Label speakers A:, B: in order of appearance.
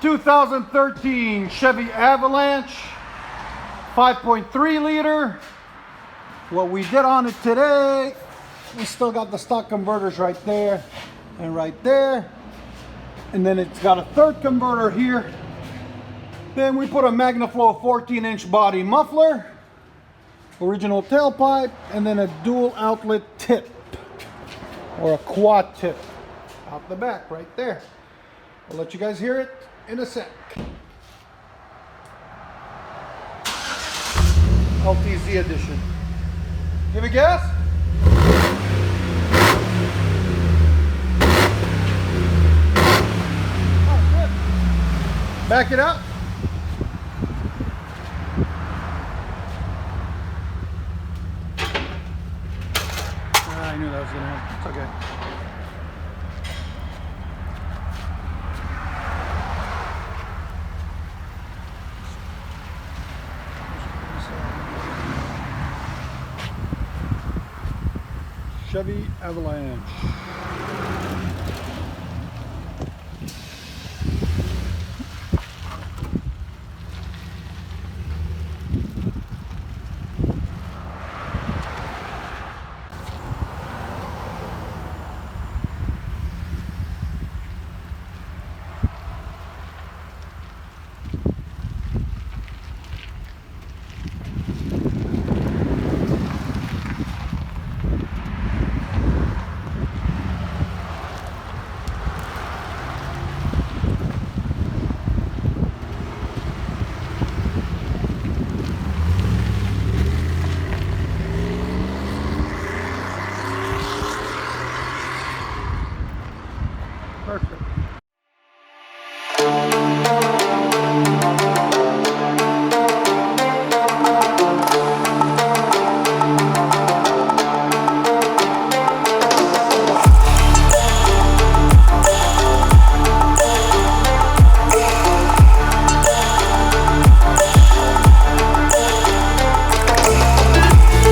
A: 2013 Chevy Avalanche 5.3 liter. What we did on it today, we still got the stock converters right there and right there. And then it's got a third converter here. Then we put a MagnaFlow 14-inch body muffler, original tailpipe, and then a dual outlet tip, or a quad tip, out the back right there. I'll let you guys hear it in a sec. LTZ edition. Give it gas. Oh, good. Back it up. I knew that was going to happen. It's okay. Chevy Avalanche.